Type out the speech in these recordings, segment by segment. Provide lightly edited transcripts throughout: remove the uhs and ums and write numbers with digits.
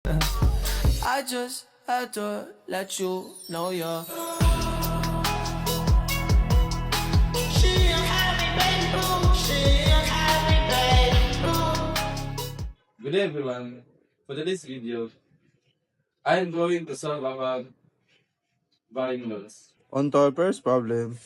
I just had to let you know you're. Good day, everyone. For today's video, I am going to solve about varying loads. On to our first problem,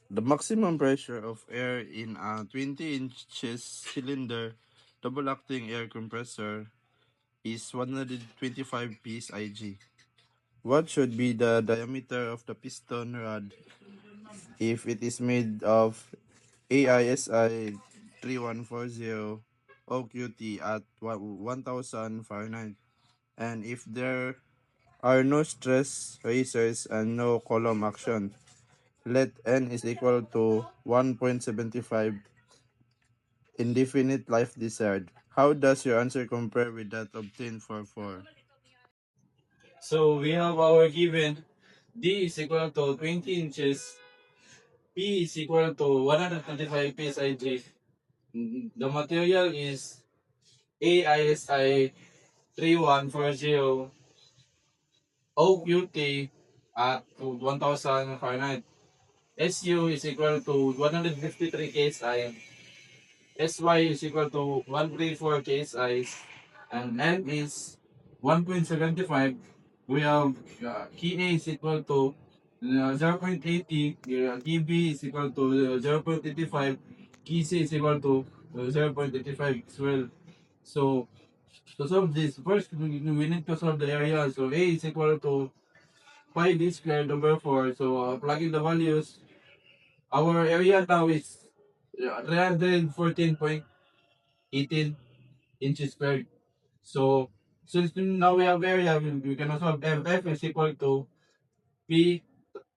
the maximum pressure of air in a 20 inches cylinder double acting air compressor is 125 psig. What should be the diameter of the piston rod if it is made of AISI 3140 OQT at 1000 Fahrenheit, and if there are no stress racers and no column action? Let n is equal to 1.75 indefinite life desired. How does your answer compare with that obtained for 4? So we have our given D is equal to 20 inches, P is equal to 125 psig. The material is AISI 3140 OQT at 1000 Fahrenheit. SU is equal to 153 KSI. SY is equal to 134 KSI. And N is 1.75. We have key A is equal to 0.80. Key B is equal to 0.85. Key C is equal to 0.85 as well. So to solve this, first we need to solve the area. So A is equal to pi d squared over 4. So plugging the values, our area now is 314.18 inches squared. So since now we have area, we can also have F is equal to P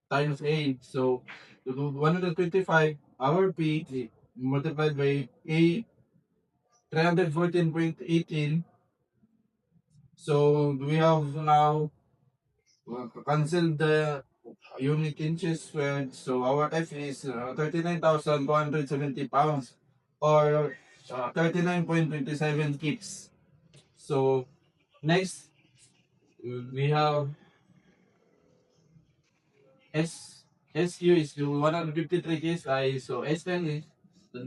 times A. So to do 125, our P multiplied by A 314.18. So we have now cancel the unit inches squared. So our F is 39,270 pounds or 39.27 kips. So next we have SU is to 153 KSI. So S10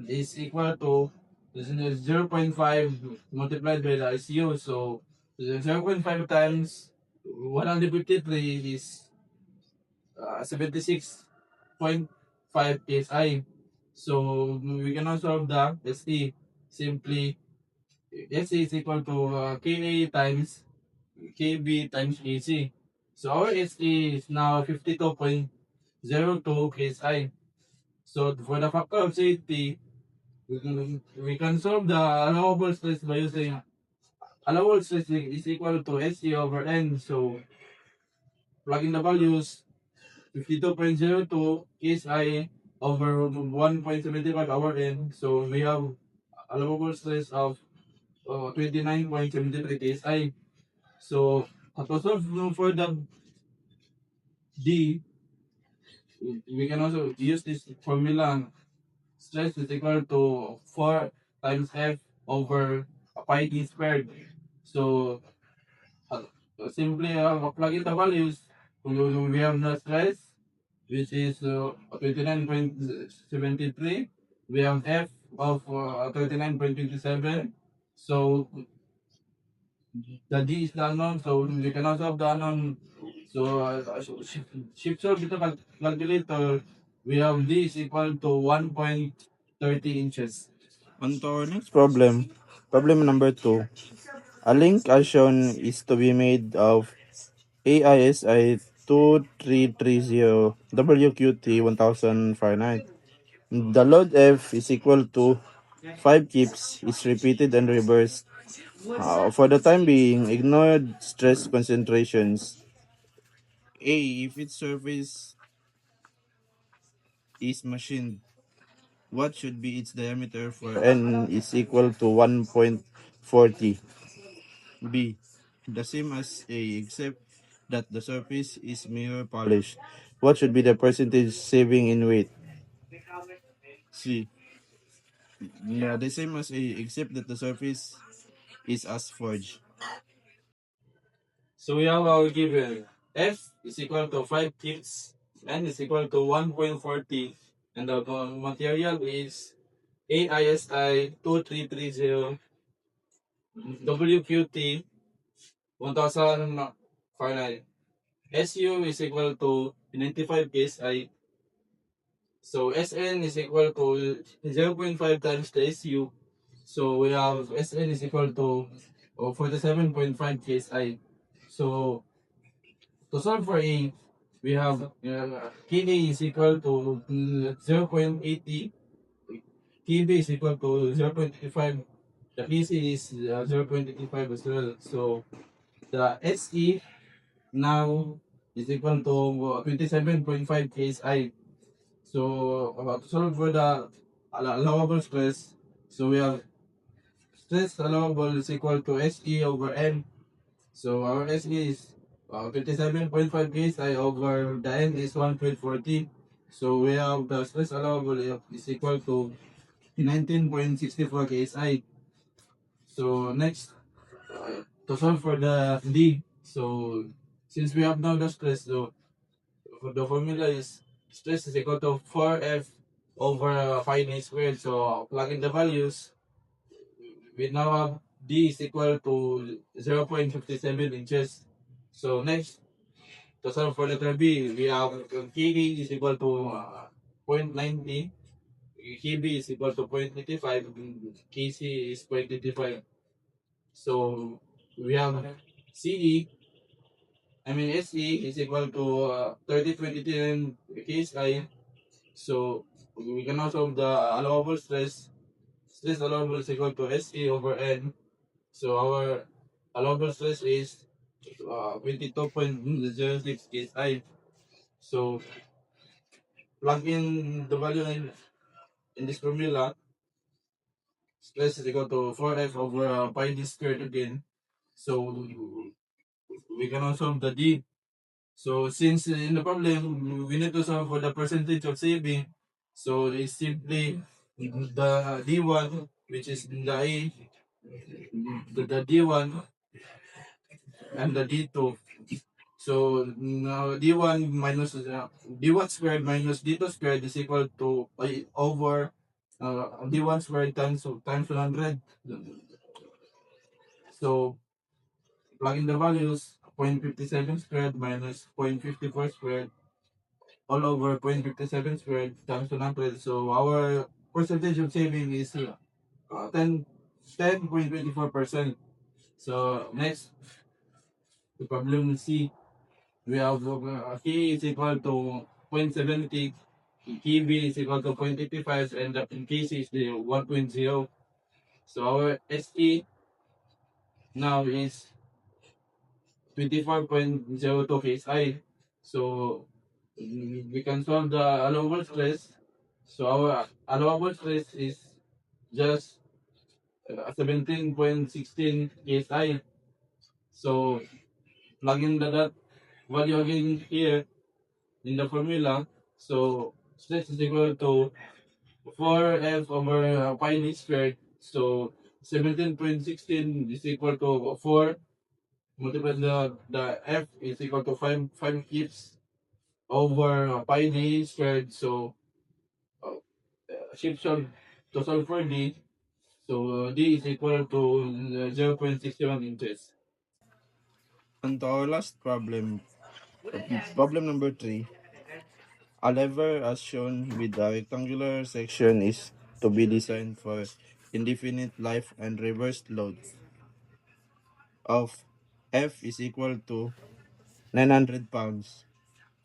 is equal to 0.5 multiplied by the SU. So 0.5 times 153 is 76.5 PSI. So we can also solve the SE. Simply SE is equal to KA times KB times AC. So our SE is now 52.02 KSI. So for the factor of safety, we can solve the allowable stress by using allowable stress is equal to SE over N. So plugging the values, 52.02 KSI over 1.75 hour N. So we have allowable stress of 29.73 KSI. So to solve for the D, we can also use this formula. Stress is equal to 4 times F over pi d squared. So simply plug in the values. We have the stress, which is 29.73. We have F of 39.27. So the D is the unknown, so we can also have the unknown. So shift solve dito calculator, we have D is equal to 1.30 inches. On to our next problem, problem number 2. A link as shown is to be made of AISI 2330 WQT 1000 Fahrenheit. The load F is equal to 5 kips is repeated and reversed. For the time being, ignore stress concentrations. A. If its surface is machined, what should be its diameter for N is equal to 1.40? B. The same as A, except that the surface is mirror polished. What should be the percentage saving in weight? C. Yeah, the same as A, except that the surface is as forged. So we have our given F is equal to 5 kips, N is equal to 1.40, and the material is AISI 2330 WQT 1000 Fahrenheit. SU is equal to 95 KSI. So SN is equal to 0.5 times the SU. So we have SN is equal to 47.5 KSI. So to solve for A, we have KA is equal to 0.80, KB is equal to 0.85, the PC is 0.85 as well. So the SE now is equal to 27.5 KSI. So to solve for the allowable stress, so we have stress allowable is equal to SE over N. So our SE is 27.5 KSI over the N is 1.40. So we have the stress allowable is equal to 19.64 KSI. So next, to solve for the D. So since we have now the stress, so for the formula is stress is equal to 4F over pi d squared. So plug in the values, we now have D is equal to 0.57 inches. So next, to solve for letter B, we have KD is equal to 0.90, KB is equal to 0.85, KC is 0.85. So we have CE, I mean SE is equal to 30.29 KSI. So we can now solve the allowable stress. Stress allowable is equal to SE over N. So our allowable stress is 22.06 KSI. So plug in the value in this formula, stress is equal to 4F over pi d squared again. So we can now solve the D. So since in the problem, we need to solve for the percentage of saving. So it's simply the D1, which is the A, the D1 and the D2. So now D1 minus D1 squared minus D2 squared is equal to over D1 squared times 100. So plug in the values, 0.57 squared minus 0.54 squared all over 0.57 squared times 100. So our percentage of saving is 10.24%. So next, the problem C, we have K is equal to 0.70, KB is equal to 0.85, and the KC is the 1.0. So our SE now is 24.02 KSI. So we can solve the allowable stress. So our allowable stress is just 17.16 KSI. So plug in that value again here in the formula. So stress is equal to 4F over pi d squared. So 17.16 is equal to 4 multiplied the F is equal to 5 kips over pi d squared. So uh, shift solve to solve for D. So D is equal to 0.61 inches. And to our last problem, problem number 3, a lever as shown with the rectangular section is to be designed for indefinite life and reversed load of F is equal to 900 pounds.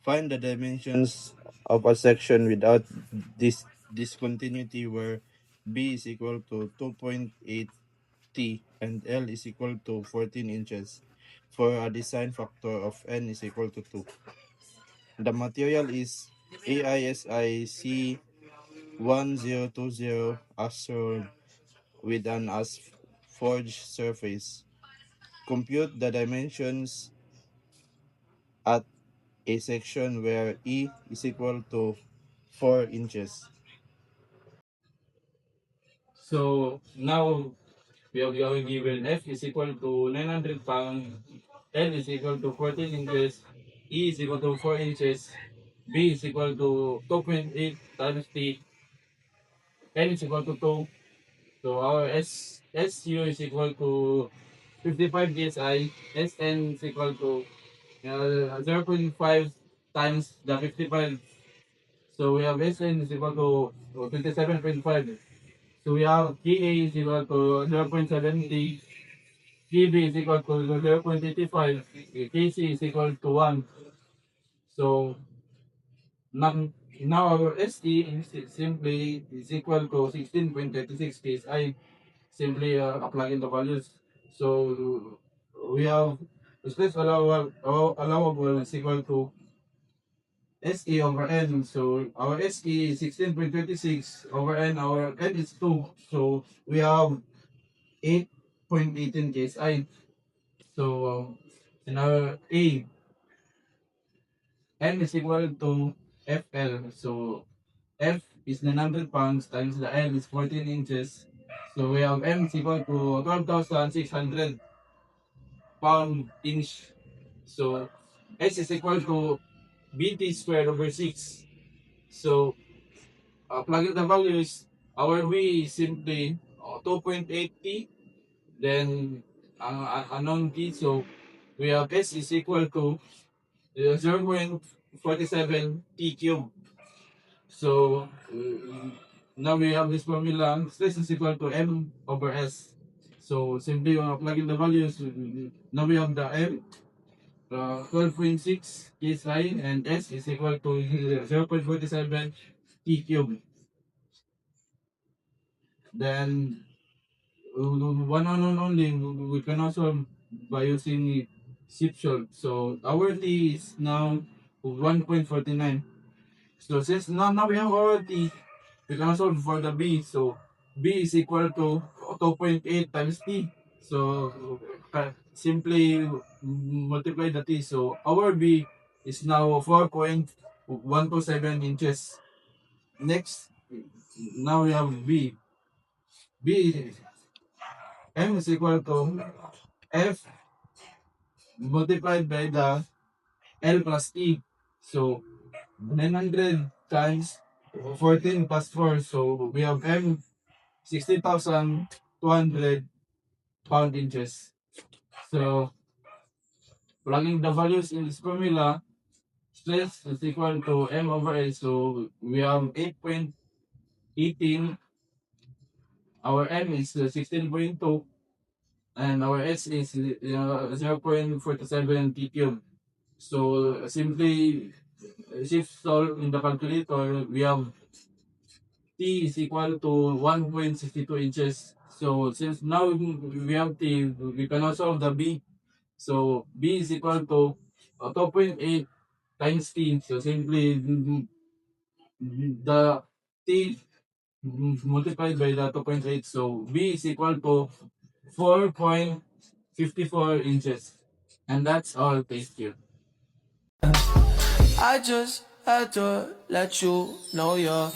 Find the dimensions of a section without this discontinuity where B is equal to 2.8 T and L is equal to 14 inches for a design factor of N is equal to 2. The material is AISIC 1020 asphalt with an forged surface. Compute the dimensions at a section where E is equal to 4 inches. So now we are given F is equal to 900 pounds L is equal to 14 inches, E is equal to 4 inches, B is equal to 2.8 times T, N is equal to 2. So our SU is equal to 55 psi, SN is equal to 0.5 times the 55. So we have SN is equal to 27.5. So we have KA is equal to 0.70, KB is equal to 0.85, KC is equal to 1. So now, now our SE is simply is equal to 16.36 psi. Simply plug in the values. So we have stress allowable is equal to SE over N. So our SE is 16.26 over N. Our N is 2. So we have 8.18 KSI. So in our A, N is equal to FL. So F is 900 pounds times the L is 14 inches. So we have M is equal to 12,600 pound inch. So S is equal to BT squared over 6. So plug in the values. Our V is simply 2.8T. Then unknown T. So we have S is equal to 0.47 T cube. So now we have this formula. Stress is equal to M over S. So simply plug in the values. Now we have the M 12.6 psi and S is equal to 0.47 T cube. Then one unknown only, we can also by using ship short. So our T is now 1.49. So since now we have our T, we can solve for the B. So B is equal to 2.8 times T. So simply multiply the T. So our B is now 4.127 inches. Next, now we have B. B, M is equal to F multiplied by the L plus T. So 900 times 14 plus 4. So we have M 60,200 pound inches. So plugging the values in this formula, stress is equal to M over A. So we have 8.18. Our M is 16.2 and our S is 0.47 T cube. So simply shift solve in the calculator, we have T is equal to 1.62 inches. So since now we have T, we can also solve the B. So B is equal to 2.8 times T. So simply the T multiplied by the 2.8. So B is equal to 4.54 inches. And that's all. Thank you. I just had to let you know you're